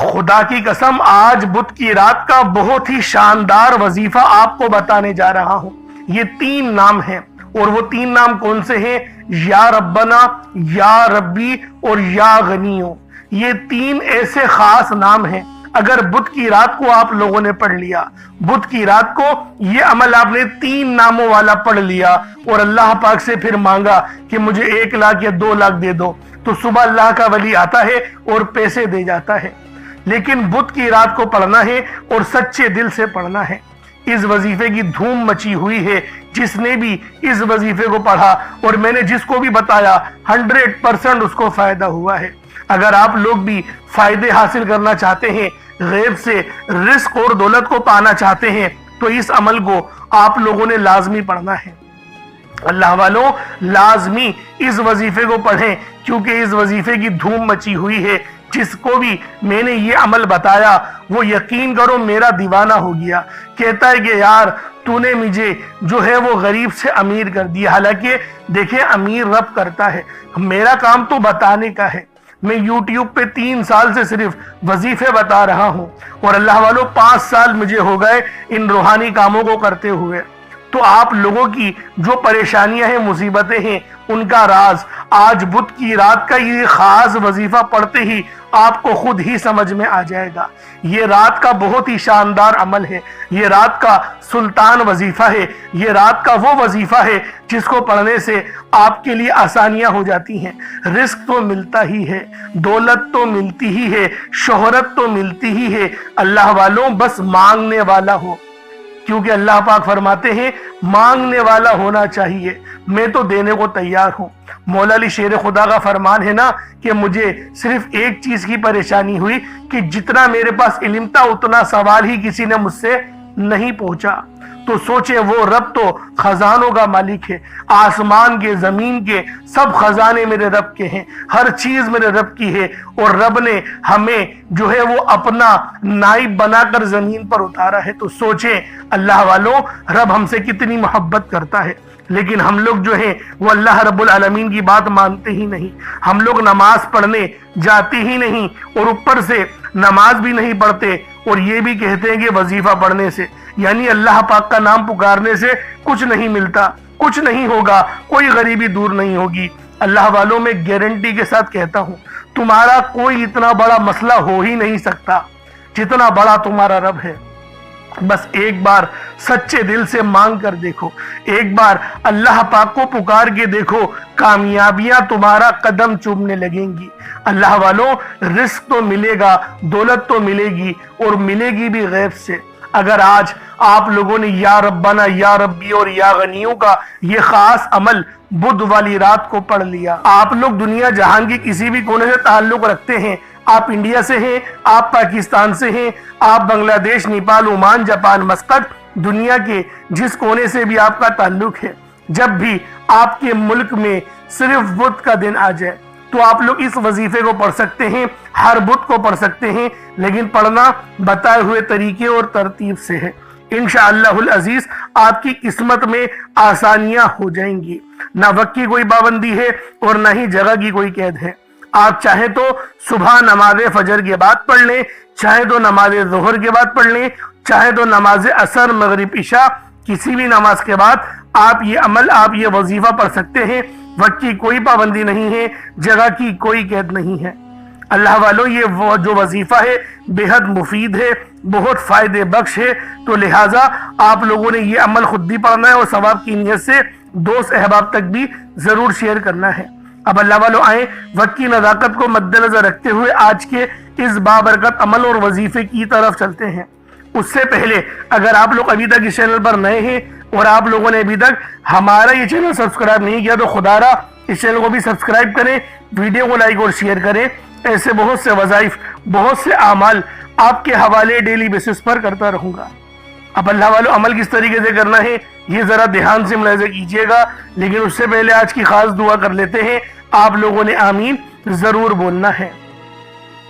خدا کی قسم آج بدھ کی رات کا بہت ہی شاندار وظیفہ آپ کو بتانے جا رہا ہوں۔ یہ 3 نام ہیں، اور وہ 3 نام کون سے ہیں؟ یا ربنا، یا ربی اور یا غنیو۔ یہ 3 ایسے خاص نام ہیں، اگر بدھ کی رات کو آپ لوگوں نے پڑھ لیا، بدھ کی رات کو یہ عمل آپ نے 3 ناموں والا پڑھ لیا اور اللہ پاک سے پھر مانگا کہ مجھے 1 لاکھ یا 2 لاکھ دے دو، تو صبح اللہ کا ولی آتا ہے اور پیسے دے جاتا ہے۔ لیکن بدھ کی رات کو پڑھنا ہے اور سچے دل سے پڑھنا ہے۔ اس وظیفے کی دھوم مچی ہوئی ہے، جس نے بھی اس وظیفے کو پڑھا اور میں نے جس کو بھی بتایا 100% اس کو فائدہ ہوا ہے۔ اگر آپ لوگ بھی فائدے حاصل کرنا چاہتے ہیں، غیب سے رزق اور دولت کو پانا چاہتے ہیں، تو اس عمل کو آپ لوگوں نے لازمی پڑھنا ہے۔ اللہ والوں، لازمی اس وظیفے کو پڑھیں، کیونکہ اس وظیفے کی دھوم مچی ہوئی ہے۔ جس کو بھی میں نے یہ عمل بتایا وہ یقین کرو میرا دیوانہ ہو گیا، کہتا ہے کہ یار تو نے مجھے جو ہے وہ غریب سے امیر کر دیا۔ حالانکہ دیکھیں امیر رب کرتا ہے، میرا کام تو بتانے کا ہے۔ میں یوٹیوب پہ 3 سال سے صرف وظیفے بتا رہا ہوں، اور اللہ والوں 5 سال مجھے ہو گئے ان روحانی کاموں کو کرتے ہوئے۔ تو آپ لوگوں کی جو پریشانیاں ہیں، مصیبتیں ہیں، ان کا راز آج بدھ کی رات کا یہ خاص وظیفہ پڑھتے ہی آپ کو خود ہی سمجھ میں آ جائے گا۔ یہ رات کا بہت ہی شاندار عمل ہے، یہ رات کا سلطان وظیفہ ہے، یہ رات کا وہ وظیفہ ہے جس کو پڑھنے سے آپ کے لیے آسانیاں ہو جاتی ہیں۔ رزق تو ملتا ہی ہے، دولت تو ملتی ہی ہے، شہرت تو ملتی ہی ہے، اللہ والوں بس مانگنے والا ہو۔ کیونکہ اللہ پاک فرماتے ہیں مانگنے والا ہونا چاہیے، میں تو دینے کو تیار ہوں۔ مولا علی شیر خدا کا فرمان ہے نا کہ مجھے صرف ایک چیز کی پریشانی ہوئی کہ جتنا میرے پاس علم تھا اتنا سوال ہی کسی نے مجھ سے نہیں پوچھا۔ تو سوچیں وہ رب تو خزانوں کا مالک ہے، آسمان کے زمین کے سب خزانے میرے رب کے ہیں، ہر چیز میرے رب کی ہے، اور رب نے ہمیں جو ہے وہ اپنا نائب بنا کر زمین پر اتارا ہے۔ تو سوچیں اللہ والوں رب ہم سے کتنی محبت کرتا ہے، لیکن ہم لوگ جو ہیں وہ اللہ رب العالمین کی بات مانتے ہی نہیں۔ ہم لوگ نماز پڑھنے جاتے ہی نہیں، اور اوپر سے نماز بھی نہیں پڑھتے، اور یہ بھی کہتے ہیں کہ وظیفہ پڑھنے سے یعنی اللہ پاک کا نام پکارنے سے کچھ نہیں ملتا، کچھ نہیں ہوگا، کوئی غریبی دور نہیں ہوگی۔ اللہ والوں میں گارنٹی کے ساتھ کہتا ہوں تمہارا کوئی اتنا بڑا مسئلہ ہو ہی نہیں سکتا جتنا بڑا تمہارا رب ہے۔ بس ایک بار سچے دل سے مانگ کر دیکھو، ایک بار اللہ پاک کو پکار کے دیکھو، کامیابیاں تمہارا قدم چومنے لگیں گی۔ اللہ والوں رزق تو ملے گا، دولت تو ملے گی، اور ملے گی بھی غیب سے۔ اگر آج آپ لوگوں نے یا ربنا، یا ربی اور یا غنیوں کا یہ خاص عمل بدھ والی رات کو پڑھ لیا، آپ لوگ دنیا جہان کی کسی بھی کونے سے تعلق رکھتے ہیں، آپ انڈیا سے ہیں، آپ پاکستان سے ہیں، آپ بنگلہ دیش، نیپال، عمان، جاپان، مسقط، دنیا کے جس کونے سے بھی آپ کا تعلق ہے، جب بھی آپ کے ملک میں صرف بدھ کا دن آ جائے تو آپ لوگ اس وظیفے کو پڑھ سکتے ہیں، ہر بدھ کو پڑھ سکتے ہیں، لیکن پڑھنا بتائے ہوئے طریقے اور ترتیب سے ہے۔ انشاءاللہ العزیز آپ کی قسمت میں آسانیاں ہو جائیں گی۔ نہ وقت کی کوئی پابندی ہے اور نہ ہی جگہ کی کوئی قید ہے۔ آپ چاہیں تو صبح نماز فجر کے بعد پڑھ لیں، چاہے تو نماز ظہر کے بعد پڑھ لیں، چاہے تو نماز عصر، مغرب، عشاء، کسی بھی نماز کے بعد آپ یہ عمل، آپ یہ وظیفہ پڑھ سکتے ہیں۔ وقت کی کوئی پابندی نہیں ہے، جگہ کی کوئی قید نہیں ہے۔ اللہ والوں یہ وہ جو وظیفہ ہے بے حد مفید ہے، بہت فائدے بخش ہے، تو لہٰذا آپ لوگوں نے یہ عمل خود بھی پڑھنا ہے اور ثواب کی نیت سے دوست احباب تک بھی ضرور شیئر کرنا ہے۔ اب اللہ والوں آئیں وقت کی نزاکت کو مد نظر رکھتے ہوئے آج کے اس بابرکت عمل اور وظیفے کی طرف چلتے ہیں۔ اس سے پہلے اگر آپ لوگ ابھی تک اس چینل پر نئے ہیں اور آپ لوگوں نے ابھی تک ہمارا یہ چینل سبسکرائب نہیں کیا تو خدا را اس چینل کو بھی سبسکرائب کریں، ویڈیو کو لائک اور شیئر کریں۔ ایسے بہت سے وظائف، بہت سے اعمال آپ کے حوالے ڈیلی بیسس پر کرتا رہوں گا۔ اب اللہ والوں عمل کس طریقے سے کرنا ہے یہ ذرا دھیان سے ملاحظہ کیجیے گا، لیکن اس سے پہلے آج کی خاص دعا کر لیتے ہیں۔ آپ لوگوں نے آمین ضرور بولنا ہے۔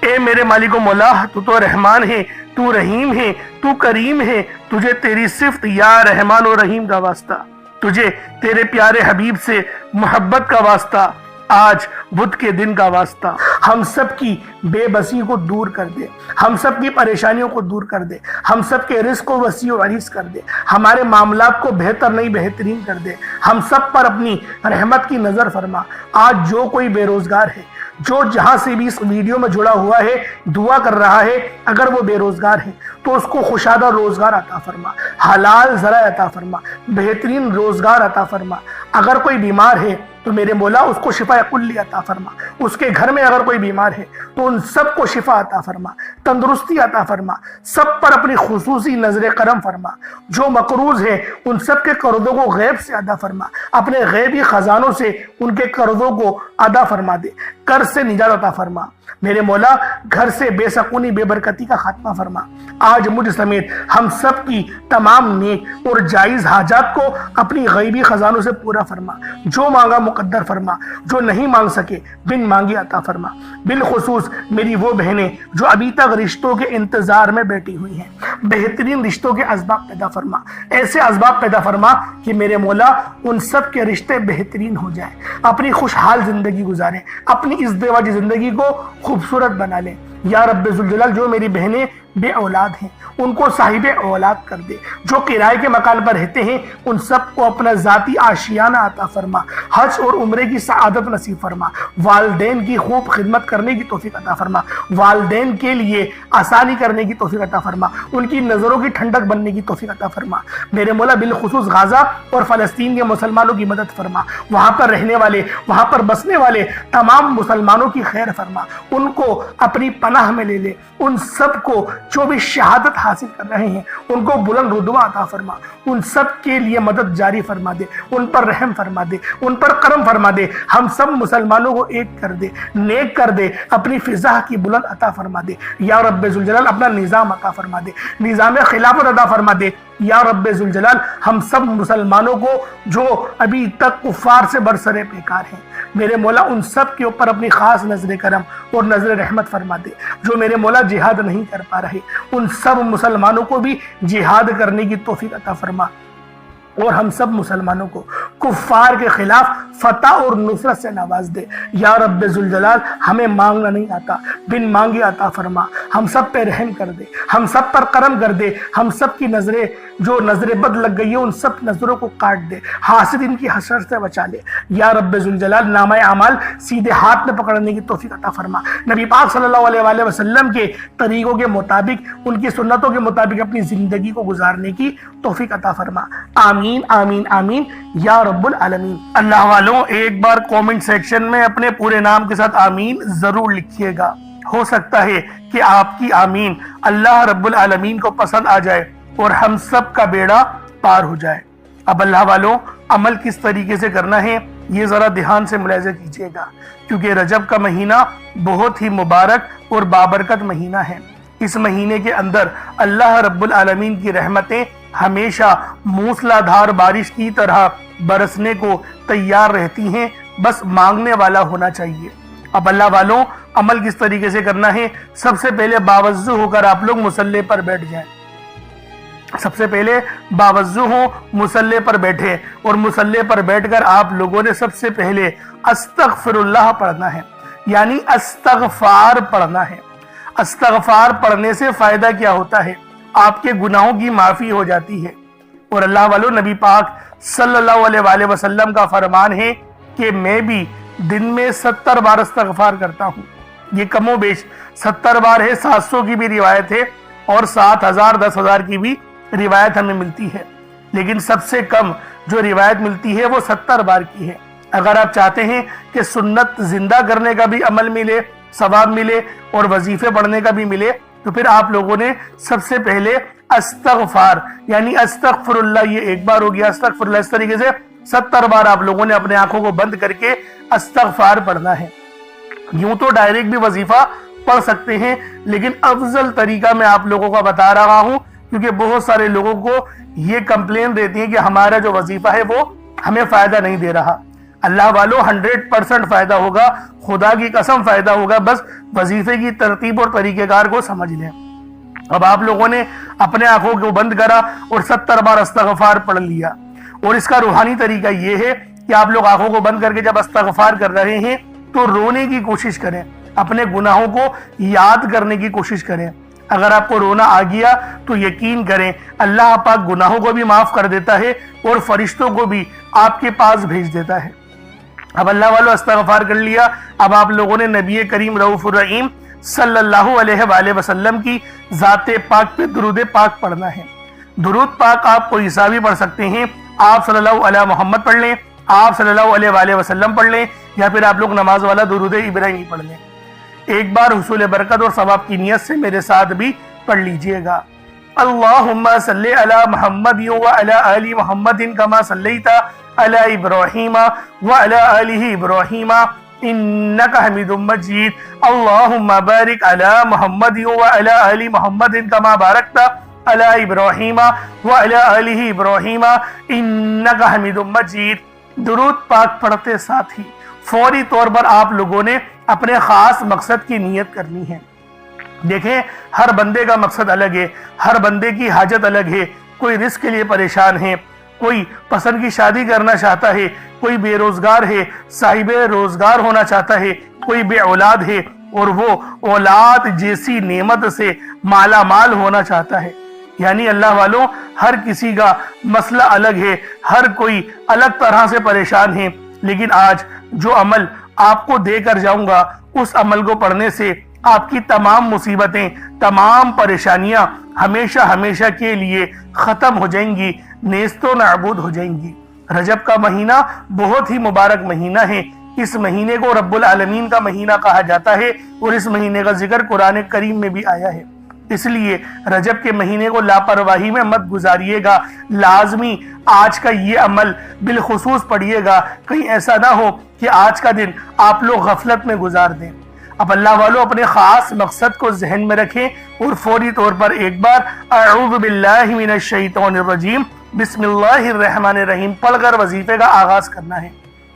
اے میرے مالک و مولا، تو رحمان ہے، تو رحیم ہے، تو کریم ہے، تجھے تیری صفت یا رحمان و رحیم کا واسطہ، تجھے تیرے پیارے حبیب سے محبت کا واسطہ، آج بدھ کے دن کا واسطہ ہم سب کی بے بسی کو دور کر دے، ہم سب کی پریشانیوں کو دور کر دے، ہم سب کے رزق کو وسیع و عریض کر دے، ہمارے معاملات کو بہتر نہیں بہترین کر دے، ہم سب پر اپنی رحمت کی نظر فرما۔ آج جو کوئی بے روزگار ہے، جو جہاں سے بھی اس ویڈیو میں جڑا ہوا ہے، دعا کر رہا ہے، اگر وہ بے روزگار ہے تو اس کو خوشادہ روزگار عطا فرما، حلال ذرائع عطا فرما، بہترین روزگار عطا فرما۔ اگر کوئی بیمار ہے تو میرے مولا اس کو شفا کلی عطا فرما، اس کے گھر میں اگر کوئی بیمار ہے تو ان سب کو شفا عطا فرما، تندرستی عطا فرما، سب پر اپنی خصوصی نظر کرم فرما۔ جو مقروض ہے ان سب کے قرضوں کو غیب سے ادا فرما، اپنے غیبی خزانوں سے ان کے قرضوں کو ادا فرما دے، قرض سے نجات عطا فرما۔ میرے مولا گھر سے بے سکونی بے برکتی کا خاتمہ فرما۔ آج مجھ سمیت ہم سب کی تمام نیک اور جائز حاجات کو اپنی غیبی خزانوں سے پورا فرما، جو مانگا مقدر فرما، جو نہیں مانگ سکے بن مانگی عطا فرما۔ بالخصوص میری وہ بہنیں جو ابھی تک رشتوں کے انتظار میں بیٹھی ہوئی ہیں، بہترین رشتوں کے اسباب پیدا فرما، ایسے اسباب پیدا فرما کہ میرے مولا ان سب کے رشتے بہترین ہو جائیں، اپنی خوشحال زندگی گزاریں، اپنی اس ازدواجی زندگی کو خوبصورت بنا لیں۔ یا رب ذوالجلال جو میری بہنیں بے اولاد ہیں ان کو صاحب اولاد کر دے، جو کرائے کے مکان پر رہتے ہیں ان سب کو اپنا ذاتی آشیانہ عطا فرما، حج اور عمرے کی سعادت نصیب فرما، والدین کی خوب خدمت کرنے کی توفیق عطا فرما، والدین کے لیے آسانی کرنے کی توفیق عطا فرما، ان کی نظروں کی ٹھنڈک بننے کی توفیق عطا فرما۔ میرے مولا بالخصوص غزہ اور فلسطین کے مسلمانوں کی مدد فرما، وہاں پر رہنے والے، وہاں پر بسنے والے تمام مسلمانوں کی خیر فرما، ان کو اپنی پناہ میں لے لے، ان سب کو جو بھی شہادت حاصل کر رہے ہیں ان کو بلند رتبہ عطا فرما، ان سب کے لیے مدد جاری فرما دے، ان پر رحم فرما دے، ان پر کرم فرما دے، ہم سب مسلمانوں کو ایک کر دے، نیک کر دے، اپنی فضا کی بلند عطا فرما دے۔ یا رب ذوالجلال اپنا نظام عطا فرما دے، نظام خلافت عطا فرما دے۔ یا رب ذوالجلال ہم سب مسلمانوں کو جو ابھی تک کفار سے برسرے پیکار ہیں میرے مولا ان سب کے اوپر اپنی خاص نظر کرم اور نظر رحمت فرما دے۔ جو میرے مولا جہاد نہیں کر پا رہے ان سب مسلمانوں کو بھی جہاد کرنے کی توفیق عطا فرما، اور ہم سب مسلمانوں کو کفار کے خلاف فتح اور نصرت سے نواز دے۔ یا رب ذوالجلال ہمیں مانگنا نہیں آتا، بن مانگے عطا فرما، ہم سب پہ رحم کر دے، ہم سب پر کرم کر دے، ہم سب کی نظریں جو نظر بد لگ گئی ہے ان سب نظروں کو کاٹ دے، حاسدین کی حسرت سے بچا لے۔ یا رب ذوالجلال نامہ اعمال سیدھے ہاتھ میں پکڑنے کی توفیق عطا فرما، نبی پاک صلی اللہ علیہ وآلہ وسلم کے طریقوں کے مطابق، ان کی سنتوں کے مطابق اپنی زندگی کو گزارنے کی توفیق عطا فرما۔ آمین آمین آمین یا رب العالمین۔ اللہ والوں ایک بار کومنٹ سیکشن میں اپنے پورے نام کے ساتھ آمین ضرور لکھیے گا، ہو سکتا ہے کہ آپ کی آمین اللہ رب العالمین کو پسند آ جائے اور ہم سب کا بیڑا پار ہو جائے۔ اب اللہ والوں عمل کس طریقے سے کرنا ہے یہ ذرا دھیان سے ملاحظہ کیجیے گا، کیونکہ رجب کا مہینہ بہت ہی مبارک اور بابرکت مہینہ ہے۔ اس مہینے کے اندر اللہ رب العالمین کی رحمتیں ہمیشہ موسلا دھار بارش کی طرح برسنے کو تیار رہتی ہیں، بس مانگنے والا ہونا چاہیے۔ اب اللہ والوں عمل کس طریقے سے کرنا ہے، سب سے پہلے باوضو ہو کر آپ لوگ مصلی پر بیٹھ جائیں، سب سے پہلے باوضو ہو مصلی پر بیٹھے، اور مصلی پر بیٹھ کر آپ لوگوں نے سب سے پہلے استغفر اللہ پڑھنا ہے، یعنی استغفار پڑھنا ہے۔ استغفار پڑھنے سے فائدہ کیا ہوتا ہے؟ آپ کے گناہوں کی معافی ہو جاتی ہے، اور اللہ والوں نبی پاک صلی اللہ علیہ وآلہ وسلم کا فرمان ہے کہ میں بھی دن میں 70 بار استغفار کرتا ہوں۔ یہ کم و بیش 70 بار ہے، 700 کی بھی روایت ہے اور 7000 10,000 کی بھی روایت ہمیں ملتی ہے، لیکن سب سے کم جو روایت ملتی ہے وہ 70 بار کی ہے۔ اگر آپ چاہتے ہیں کہ سنت زندہ کرنے کا بھی عمل ملے، ثواب ملے اور وظیفے پڑھنے کا بھی ملے، تو پھر آپ لوگوں نے سب سے پہلے استغفار یعنی استغفر اللہ، یہ ایک بار ہو گیا استغفر اللہ، اس طریقے سے 70 بار آپ لوگوں نے اپنے آنکھوں کو بند کر کے استغفار پڑھنا ہے۔ یوں تو ڈائریکٹ بھی وظیفہ پڑھ سکتے ہیں، لیکن افضل طریقہ میں آپ لوگوں کو بتا رہا ہوں، کیونکہ بہت سارے لوگوں کو یہ کمپلین دیتی ہیں کہ ہمارا جو وظیفہ ہے وہ ہمیں فائدہ نہیں دے رہا۔ اللہ والوں 100% فائدہ ہوگا، خدا کی قسم فائدہ ہوگا، بس وظیفے کی ترتیب اور طریقہ کار کو سمجھ لیں۔ اب آپ لوگوں نے اپنے آنکھوں کو بند کرا اور 70 بار استغفار پڑھ لیا، اور اس کا روحانی طریقہ یہ ہے کہ آپ لوگ آنکھوں کو بند کر کے جب استغفار کر رہے ہیں تو رونے کی کوشش کریں، اپنے گناہوں کو یاد کرنے کی کوشش کریں۔ اگر آپ کو رونا آ گیا تو یقین کریں اللہ پاک گناہوں کو بھی معاف کر دیتا ہے اور فرشتوں کو بھی آپ کے پاس بھیج دیتا ہے۔ اب اللہ والو استغفار کر لیا، اب آپ لوگوں نے نبی کریم رؤوف الرحیم صلی اللہ علیہ وآلہ وسلم کی ذات پاک پہ درود پاک پڑھنا ہے۔ درود پاک آپ کوئی سا بھی پڑھ سکتے ہیں، آپ صلی اللہ علیہ محمد پڑھ لیں، آپ صلی اللہ علیہ وآلہ وسلم پڑھ لیں، یا پھر آپ لوگ نماز والا درود ابراہیمی پڑھ لیں۔ ایک بار حصول برکت اور ثواب کی نیت سے میرے ساتھ بھی پڑھ لیجئے گا۔ اللہم صلی علی محمد وعلی آل محمد کما صلیت علی ابراہیم وعلی آل ابراہیم انک حمید مجید۔ اللہم بارک علی محمد وعلی آل محمد کما بارکت علی ابراہیم وعلی آل ابراہیم انک حمید مجید۔ درود پاک پڑھتے ساتھ ہی فوری طور پر آپ لوگوں نے اپنے خاص مقصد کی نیت کرنی ہے۔ دیکھیں ہر بندے کا مقصد الگ ہے، ہر بندے کی حاجت الگ ہے۔ کوئی رزق کے لیے پریشان ہے، کوئی پسند کی شادی کرنا چاہتا ہے، کوئی بے روزگار ہے، صاحب روزگار ہونا چاہتا ہے، کوئی بے اولاد ہے اور وہ اولاد جیسی نعمت سے مالا مال ہونا چاہتا ہے۔ یعنی اللہ والوں ہر کسی کا مسئلہ الگ ہے، ہر کوئی الگ طرح سے پریشان ہے، لیکن آج جو عمل آپ کو دے کر جاؤں گا اس عمل کو پڑھنے سے آپ کی تمام مصیبتیں، تمام پریشانیاں ہمیشہ ہمیشہ کے لیے ختم ہو جائیں گی، نیست و نابود ہو جائیں گی۔ رجب کا مہینہ بہت ہی مبارک مہینہ ہے، اس مہینے کو رب العالمین کا مہینہ کہا جاتا ہے اور اس مہینے کا ذکر قرآن کریم میں بھی آیا ہے۔ اس لیے رجب کے مہینے کو لاپرواہی میں مت گزاریے گا، لازمی آج کا یہ عمل بالخصوص پڑھیے گا، کہیں ایسا نہ ہو کہ آج کا دن آپ لوگ غفلت میں گزار دیں۔ اب اللہ والوں اپنے خاص مقصد کو ذہن میں رکھیں اور فوری طور پر ایک بار اعوذ باللہ من الشیطان الرجیم بسم اللہ الرحمن الرحیم پڑھ کر وظیفے کا آغاز کرنا ہے۔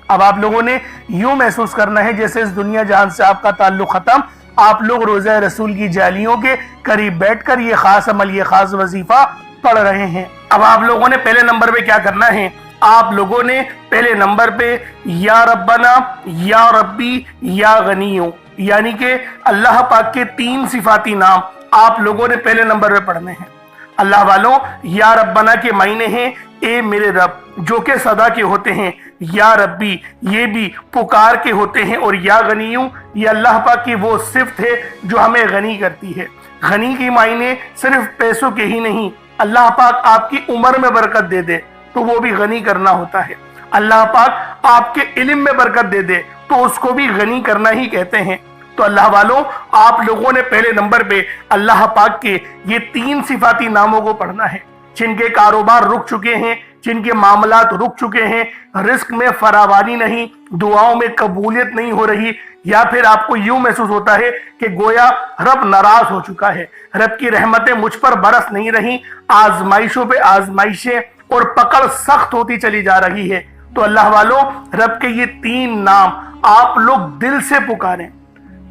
اب آپ لوگوں نے یوں محسوس کرنا ہے جیسے اس دنیا جہان سے آپ کا تعلق ختم، آپ لوگ روزہ رسول کی جالیوں کے قریب بیٹھ کر یہ خاص عمل، یہ خاص وظیفہ پڑھ رہے ہیں۔ اب آپ لوگوں نے پہلے نمبر پہ کیا کرنا ہے؟ آپ لوگوں نے پہلے نمبر پہ یا ربنا، یا ربی، یا غنیو، یعنی کہ اللہ پاک کے 3 صفاتی نام آپ لوگوں نے پہلے نمبر پہ پڑھنے ہیں۔ اللہ والوں یا ربنا کے معنی ہیں اے میرے رب، جو کہ صدا کے ہوتے ہیں، یا ربی یہ بھی پکار کے ہوتے ہیں، اور یا غنیو یہ اللہ پاک کی وہ صفت ہے جو ہمیں غنی کرتی ہے۔ غنی کی معنی صرف پیسوں کے ہی نہیں، اللہ پاک آپ کی عمر میں برکت دے دے تو وہ بھی غنی کرنا ہوتا ہے، اللہ پاک آپ کے علم میں برکت دے دے تو اس کو بھی غنی کرنا ہی کہتے ہیں۔ تو اللہ والوں آپ لوگوں نے پہلے نمبر پہ اللہ پاک کے یہ 3 صفاتی ناموں کو پڑھنا ہے، جن کے کاروبار رک چکے ہیں، جن کے معاملات رک چکے ہیں، رزق میں فراوانی نہیں، دعاؤں میں قبولیت نہیں ہو رہی، یا پھر آپ کو یوں محسوس ہوتا ہے کہ گویا رب ناراض ہو چکا ہے، رب کی رحمتیں مجھ پر برس نہیں رہی، آزمائشوں پہ آزمائشیں اور پکڑ سخت ہوتی چلی جا رہی ہے، تو اللہ والوں رب کے یہ 3 نام آپ لوگ دل سے پکاریں۔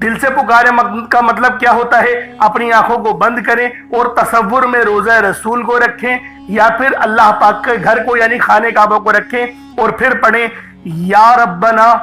دل سے پکارے کا مطلب کیا ہوتا ہے؟ اپنی آنکھوں کو بند کریں اور تصور میں روزہ رسول کو رکھیں، یا پھر اللہ پاک کے گھر کو یعنی خانہ کعبہ کو رکھیں اور پھر پڑھیں یا ربنا،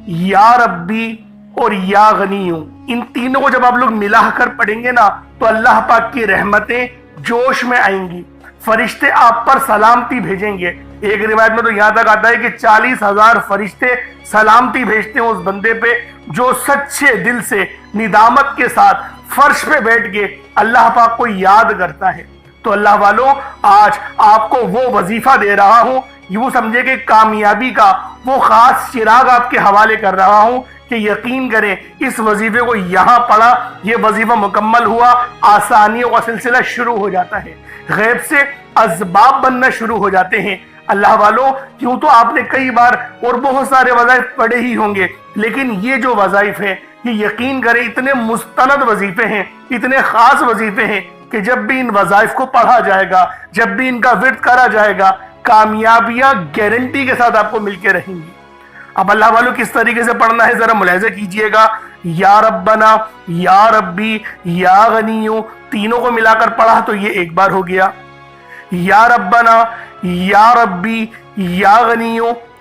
یا ربی اور یا غنیو۔ ان تینوں کو جب آپ لوگ ملا کر پڑھیں گے نا تو اللہ پاک کی رحمتیں جوش میں آئیں گی، فرشتے آپ پر سلامتی بھیجیں گے۔ ایک روایت میں تو یہاں تک آتا ہے کہ 40,000 فرشتے سلامتی بھیجتے ہیں اس بندے پہ جو سچے دل سے ندامت کے ساتھ فرش پہ بیٹھ کے اللہ پاک کو یاد کرتا ہے۔ تو اللہ والوں آج آپ کو وہ وظیفہ دے رہا ہوں، یوں سمجھے کہ کامیابی کا وہ خاص چراغ آپ کے حوالے کر رہا ہوں کہ یقین کریں اس وظیفے کو یہاں پڑھا، یہ وظیفہ مکمل ہوا، آسانیوں کا سلسلہ شروع ہو جاتا ہے، غیب سے اسباب بننا شروع ہو جاتے ہیں۔ اللہ والوں کیوں تو آپ نے کئی بار اور بہت سارے وظائف پڑھے ہی ہوں گے، لیکن یہ جو وظائف ہیں یہ یقین کریں اتنے مستند وظیفے ہیں، اتنے خاص وظیفے ہیں کہ جب بھی ان وظائف کو پڑھا جائے گا، جب بھی ان کا ورد کرا جائے گا، کامیابیاں گارنٹی کے ساتھ آپ کو مل کے رہیں گی۔ اب اللہ والوں کس طریقے سے پڑھنا ہے ذرا ملاحظہ کیجئے گا۔ یا ربنا، یا ربی، یا غنیو، تینوں کو ملا کر پڑھا تو یہ ایک بار ہو گیا۔ یا ربنا، یا ربی، یا غنیو،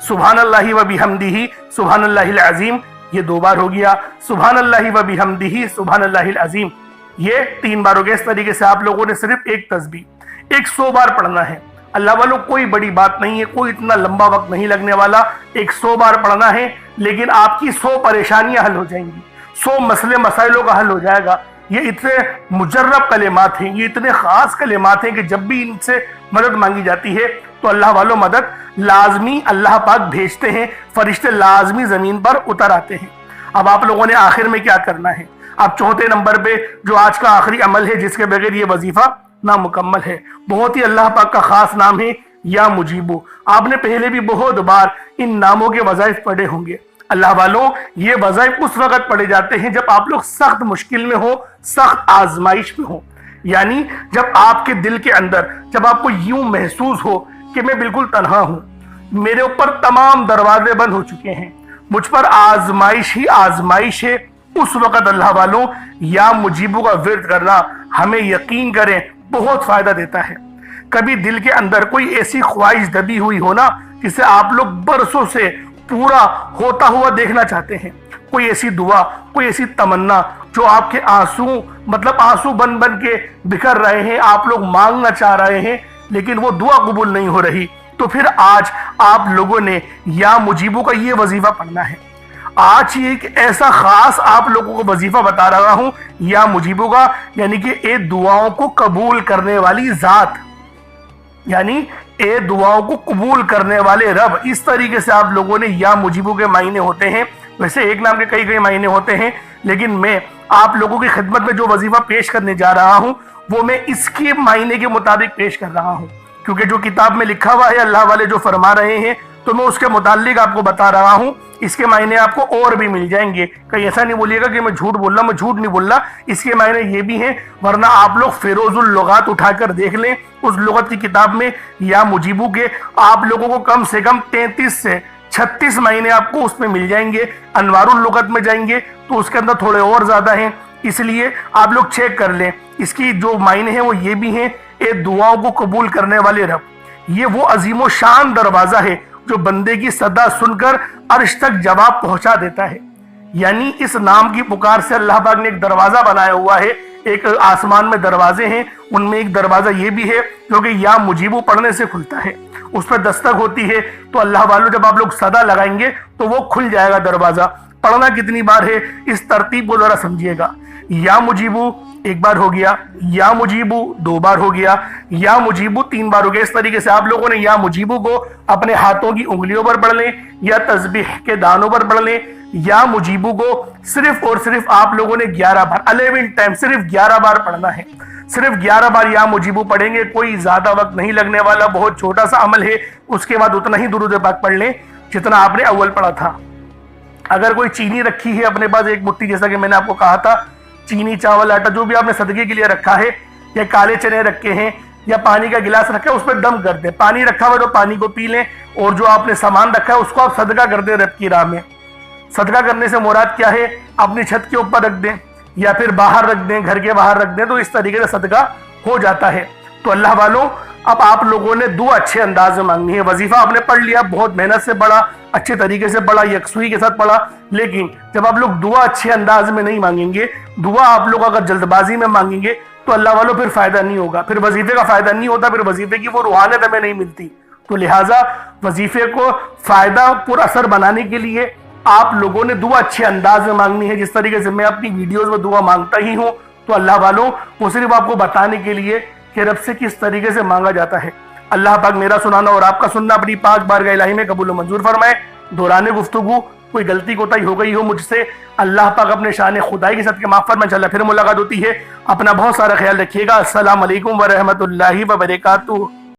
سبحان اللہ و بحمدہ سبحان اللہ العظیم یہ 2 بار ہو گیا، سبحان اللہ و بحمدہ سبحان اللہ العظیم یہ 3 بار ہو گیا۔ اس طریقے سے آپ لوگوں نے صرف ایک تسبیح 100 بار پڑھنا ہے۔ اللہ والوں کوئی بڑی بات نہیں ہے، کوئی اتنا لمبا وقت نہیں لگنے والا، 100 بار پڑھنا ہے، لیکن آپ کی 100 پریشانیاں حل ہو جائیں گی، 100 مسئلے مسائلوں کا حل ہو جائے گا۔ یہ اتنے مجرب کلمات ہیں، یہ اتنے خاص کلمات ہیں کہ جب بھی ان سے مدد مانگی جاتی ہے تو اللہ والوں مدد لازمی اللہ پاک بھیجتے ہیں، فرشتے لازمی زمین پر اتر آتے ہیں۔ اب آپ لوگوں نے آخر میں کیا کرنا ہے؟ اب 4تھے نمبر پہ جو آج کا آخری عمل ہے جس کے بغیر یہ وظیفہ نامکمل ہے، بہت ہی اللہ پاک کا خاص نام ہے یا مجیبو۔ آپ نے پہلے بھی بہت بار ان ناموں کے وظائف پڑھے ہوں گے۔ اللہ والوں یہ وظائف اس وقت پڑھے جاتے ہیں جب آپ لوگ سخت مشکل میں ہو، سخت آزمائش میں ہو، یعنی جب آپ کے دل کے اندر جب آپ کو یوں محسوس ہو کہ میں بالکل تنہا ہوں، میرے اوپر تمام دروازے بند ہو چکے ہیں، مجھ پر آزمائش ہی آزمائش ہے، اس وقت اللہ والوں یا مجیبو کا ورد کرنا ہمیں یقین کریں بہت فائدہ دیتا ہے۔ کبھی دل کے اندر کوئی ایسی خواہش دبی ہوئی ہو نا جسے آپ لوگ برسوں سے پورا ہوتا ہوا دیکھنا چاہتے ہیں، کوئی ایسی دعا، کوئی ایسی تمنا جو آپ کے آنسو بن بن کے بکھر رہے ہیں، آپ لوگ مانگنا چاہ رہے ہیں لیکن وہ دعا قبول نہیں ہو رہی، تو پھر آج آپ لوگوں نے یا مجیبو کا یہ وظیفہ پڑھنا ہے۔ آج یہ ایک ایسا خاص آپ لوگوں کو وظیفہ بتا رہا ہوں یا مجیبو کا، یعنی کہ اے دعاؤں کو قبول کرنے والی ذات، یعنی اے دعاؤں کو قبول کرنے والے رب، اس طریقے سے آپ لوگوں نے یا مجیبو کے معنی ہوتے ہیں۔ ویسے ایک نام کے کئی معنی ہوتے ہیں، لیکن میں آپ لوگوں کی خدمت میں جو وظیفہ پیش کرنے جا رہا ہوں وہ میں اس کے معنی کے مطابق پیش کر رہا ہوں، کیونکہ جو کتاب میں لکھا ہوا ہے اللہ والے جو فرما رہے ہیں تو میں اس کے متعلق آپ کو بتا رہا ہوں۔ اس کے معنی آپ کو اور بھی مل جائیں گے، کہیں ایسا نہیں بولیے گا کہ میں جھوٹ بول رہا ہوں، میں جھوٹ نہیں بول رہا، اس کے معنی یہ بھی ہیں، ورنہ آپ لوگ فیروز اللغات اٹھا کر دیکھ لیں، اس لغت کی کتاب میں یا مجیبو کے آپ لوگوں کو کم سے کم 33 سے 36 معنی آپ کو اس میں مل جائیں گے۔ انوار اللغت میں جائیں گے تو اس کے اندر تھوڑے اور زیادہ ہیں، اس لیے آپ لوگ چیک کر لیں۔ اس کی جو معنی ہیں وہ یہ بھی ہیں، اے دعاؤں کو قبول کرنے والے رب، یہ وہ عظیم و شان دروازہ ہے جو بندے کی صدا سن کر عرش تک جواب پہنچا دیتا ہے۔ یعنی اس نام کی پکار سے اللہ پاک نے ایک دروازہ بنایا ہوا ہے، ایک آسمان میں دروازے ہیں، ان میں ایک دروازہ یہ بھی ہے جو کہ یا مجیبو پڑھنے سے کھلتا ہے، اس پہ دستک ہوتی ہے تو اللہ والوں جب آپ لوگ صدا لگائیں گے تو وہ کھل جائے گا دروازہ۔ پڑھنا کتنی بار ہے اس ترتیب کو ذرا سمجھیے گا۔ یا مجیبو 1 بار ہو گیا، یا مجیبو 2 بار ہو گیا، یا مجیبو 3 بار ہو گیا۔ اس طریقے سے آپ لوگوں نے یا مجیبو کو اپنے ہاتھوں کی انگلیوں پر پڑھ لیں یا تسبیح کے دانوں پر پڑھ لیں۔ یا مجیبو کو صرف اور صرف آپ لوگوں نے 11 بار 11 ٹائم صرف 11 بار پڑھنا ہے، صرف 11 بار یا مجیبو پڑھیں گے، کوئی زیادہ وقت نہیں لگنے والا، بہت چھوٹا سا عمل ہے۔ اس کے بعد اتنا ہی درود پاک پڑھ لیں جتنا آپ نے اول پڑھا تھا۔ اگر کوئی چینی رکھی ہے اپنے پاس 1 مٹھی، جیسا کہ میں نے آپ کو کہا تھا، چینی چاول آٹا جو بھی آپ نے صدقے کے لیے رکھا ہے، یا کالے چنے رکھے ہیں یا پانی کا گلاس رکھا ہے، اس پہ دم کر دیں۔ پانی رکھا ہوا تو پانی کو پی لیں، اور جو آپ نے سامان رکھا ہے اس کو آپ صدقہ کر دیں رب کی راہ میں۔ صدقہ کرنے سے مراد کیا ہے؟ اپنی چھت کے اوپر رکھ دیں یا پھر باہر رکھ دیں، گھر کے باہر رکھ دیں، تو اس طریقے سے صدقہ ہو جاتا ہے۔ تو اللہ والوں اب آپ لوگوں نے دعا اچھے انداز میں مانگنی ہے۔ وظیفہ آپ نے پڑھ لیا، بہت محنت سے پڑھا، اچھے طریقے سے پڑھا، یکسوئی کے ساتھ پڑھا، لیکن جب آپ لوگ دعا اچھے انداز میں نہیں مانگیں گے، دعا آپ لوگ اگر جلد بازی میں مانگیں گے تو اللہ والوں پھر فائدہ نہیں ہوگا، پھر وظیفے کا فائدہ نہیں ہوتا، پھر وظیفے کی وہ روحانیت ہمیں نہیں ملتی۔ تو لہٰذا وظیفے کو فائدہ پر اثر بنانے کے لیے آپ لوگوں نے دعا اچھے انداز میں مانگنی ہے، جس طریقے سے میں اپنی ویڈیوز میں دعا مانگتا ہی ہوں۔ تو اللہ والوں وہ صرف آپ کو بتانے کے لیے کہ رب سے کس طریقے سے مانگا جاتا ہے۔ اللہ پاک میرا سنانا اور آپ کا سننا اپنی پاک بارگاہ الہی میں قبول و منظور فرمائے۔ دوران گفتگو کوئی غلطی کوتاہی ہو گئی ہو مجھ سے، اللہ پاک اپنے شان خدائی کے ساتھ کے معاف فرمائے۔ انشاءاللہ پھر ملاقات ہوتی ہے، اپنا بہت سارا خیال رکھیے گا۔ السلام علیکم ورحمۃ اللہ وبرکاتہ۔